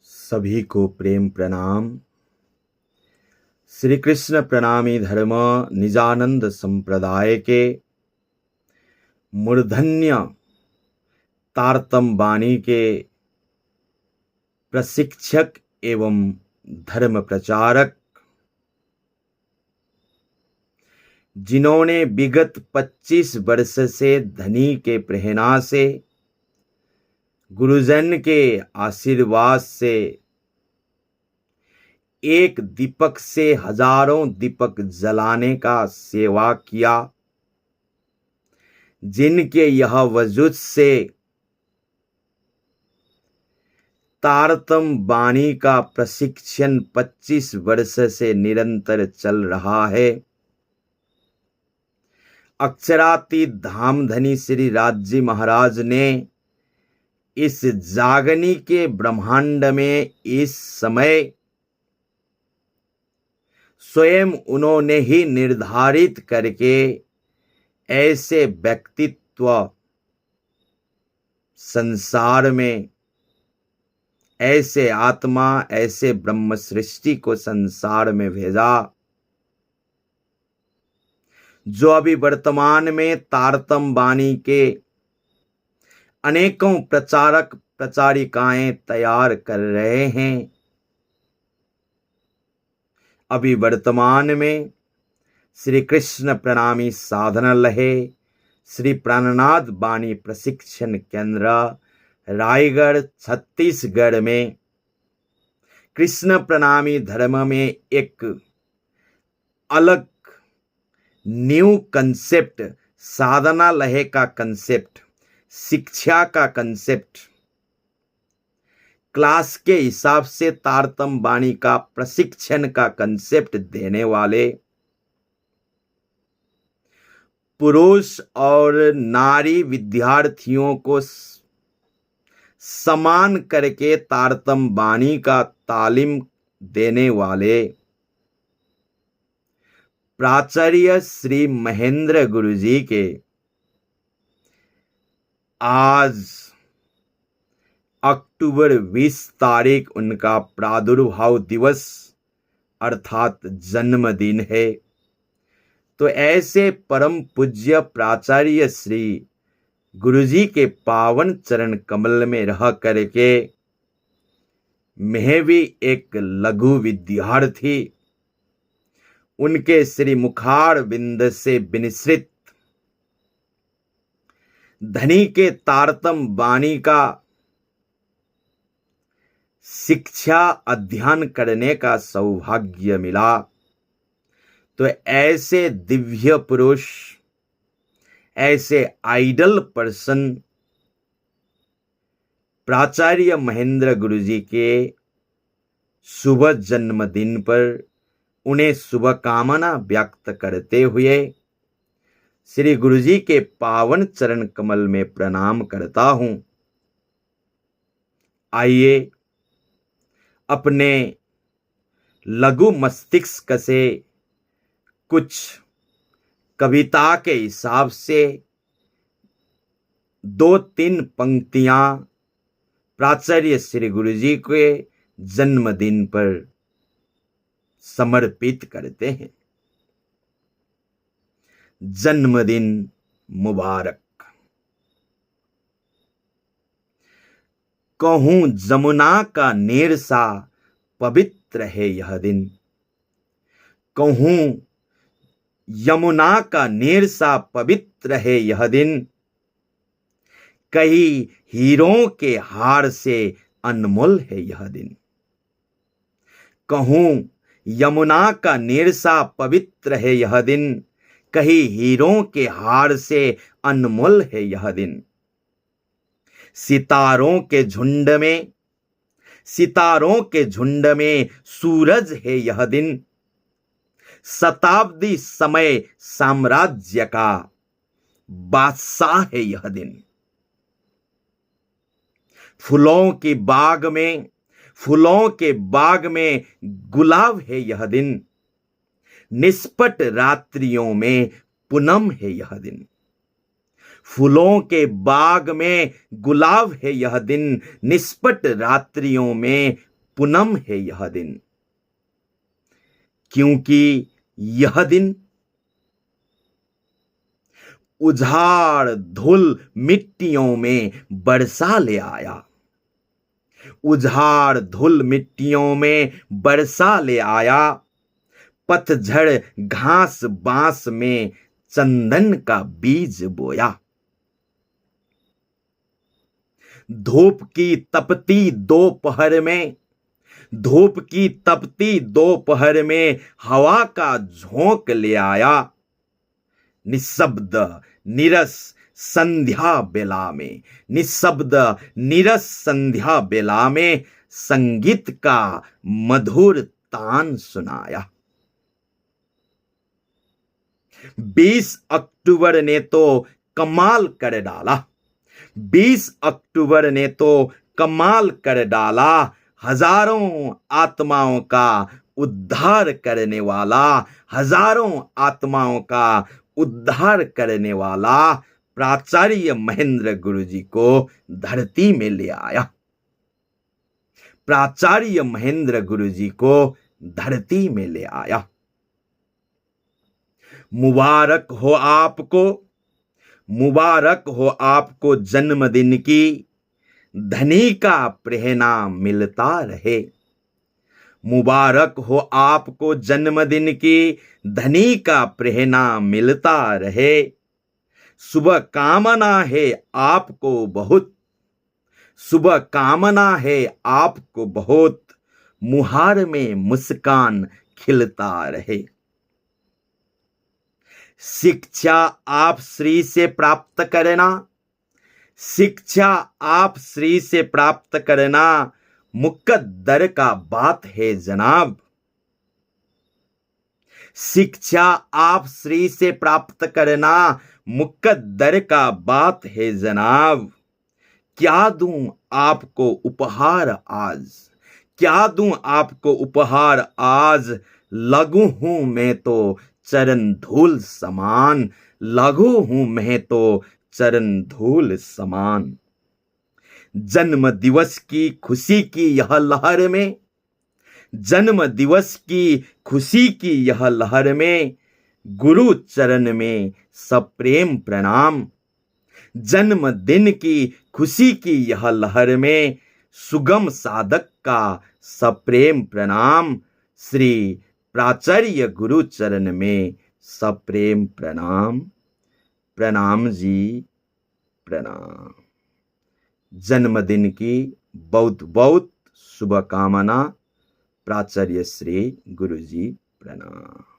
सभी को प्रेम प्रणाम। श्री कृष्ण प्रणामी धर्म निजानंद संप्रदाय के मूर्धन्य तारतम वाणी के प्रशिक्षक एवं धर्म प्रचारक, जिन्होंने विगत 25 वर्ष से धनी के प्रेरणा से, गुरुजन के आशीर्वाद से एक दीपक से हजारों दीपक जलाने का सेवा किया, जिनके यह वजूद से तारतम वाणी का प्रशिक्षण 25 वर्ष से निरंतर चल रहा है। अक्षरातीत धामधनी श्री राज महाराज ने इस जागनी के ब्रह्मांड में इस समय स्वयं उन्होंने ही निर्धारित करके ऐसे व्यक्तित्व संसार में, ऐसे आत्मा, ऐसे ब्रह्म सृष्टि को संसार में भेजा, जो अभी वर्तमान में तारतम वाणी के अनेकों प्रचारक प्रचारिकाएं तैयार कर रहे हैं। अभी वर्तमान में श्री कृष्ण प्रणामी साधनालय, श्री प्राणनाथ वाणी प्रशिक्षण केंद्र रायगढ़ छत्तीसगढ़ में कृष्ण प्रणामी धर्म में एक अलग न्यू कंसेप्ट, साधनालय का कंसेप्ट, शिक्षा का कंसेप्ट, क्लास के हिसाब से तारतम वाणी का प्रशिक्षण का कंसेप्ट देने वाले, पुरुष और नारी विद्यार्थियों को समान करके तारतम वाणी का तालीम देने वाले प्राचार्य श्री महेंद्र गुरुजी के आज अक्टूबर 20 तारीख उनका प्रादुर्भाव दिवस अर्थात जन्मदिन है। तो ऐसे परम पूज्य प्राचार्य श्री गुरुजी के पावन चरण कमल में रह करके मैं भी एक लघु विद्यार्थी उनके श्री मुखार बिंद से विनिश्रित धनी के तारतम वाणी का शिक्षा अध्ययन करने का सौभाग्य मिला। तो ऐसे दिव्य पुरुष, ऐसे आइडल पर्सन प्राचार्य महेंद्र गुरुजी के शुभ जन्मदिन पर उन्हें शुभकामना व्यक्त करते हुए श्री गुरुजी के पावन चरण कमल में प्रणाम करता हूं। आइए अपने लघु मस्तिष्क से कुछ कविता के हिसाब से 2-3 पंक्तियां प्राचार्य श्री गुरुजी के जन्मदिन पर समर्पित करते हैं। जन्मदिन मुबारक। कहूं जमुना का नेर सा पवित्र है यह दिन, कहूं यमुना का नेर सा पवित्र है यह दिन, कई हीरों के हार से अनमोल है यह दिन। कहूं यमुना का नेर सा पवित्र है यह दिन, कहीं हीरों के हार से अनमोल है यह दिन। सितारों के झुंड में, सितारों के झुंड में सूरज है यह दिन, शताब्दी समय साम्राज्य का बादशाह है यह दिन। फूलों की बाग में, फूलों के बाग में गुलाब है यह दिन, निष्पट रात्रियों में पूनम है यह दिन। फूलों के बाग में गुलाब है यह दिन, निष्पट रात्रियों में पूनम है यह दिन, क्योंकि यह दिन उजाड़ धूल मिट्टियों में बरसा ले आया, उजाड़ धूल मिट्टियों में बरसा ले आया। पतझड़ घास बांस में चंदन का बीज बोया। धूप की तपती दोपहर में, धूप की तपती दोपहर में हवा का झोंक ले आया। निशब्द नीरस संध्या बेला में, निशब्द नीरस संध्या बेला में संगीत का मधुर तान सुनाया। 20 अक्टूबर ने तो कमाल कर डाला, 20 अक्टूबर ने तो कमाल कर डाला। हजारों आत्माओं का उद्धार करने वाला, हजारों आत्माओं का उद्धार करने वाला प्राचार्य महेंद्र गुरु जी को धरती में ले आया। प्राचार्य महेंद्र गुरु जी को धरती में ले आया। मुबारक हो आपको, मुबारक हो आपको जन्मदिन की धनी का प्रेरणा मिलता रहे। मुबारक हो आपको जन्मदिन की धनी का प्रेरणा मिलता रहे। शुभ कामना है आपको बहुत, शुभ कामना है आपको बहुत। मुहार में मुस्कान खिलता रहे। शिक्षा आप श्री से प्राप्त करना, शिक्षा आप श्री से प्राप्त करना मुकद्दर का बात है जनाब। शिक्षा आप श्री से प्राप्त करना मुकद्दर का बात है जनाब। क्या दूं आपको उपहार आज, क्या दूं आपको उपहार आज। लघु हूं मैं तो चरण धूल समान, लघु हूं मैं तो चरण धूल समान। जन्म दिवस की खुशी की यह लहर में, जन्म दिवस की खुशी की यह लहर में गुरु चरण में सप्रेम प्रणाम। जन्मदिन की खुशी की यह लहर में सुगम साधक का सप्रेम प्रणाम। श्री प्राचार्य गुरु चरण में सप्रेम प्रणाम। प्रणाम जी, प्रणाम। जन्मदिन की बहुत बहुत शुभकामना। प्राचार्य श्री गुरु जी प्रणाम।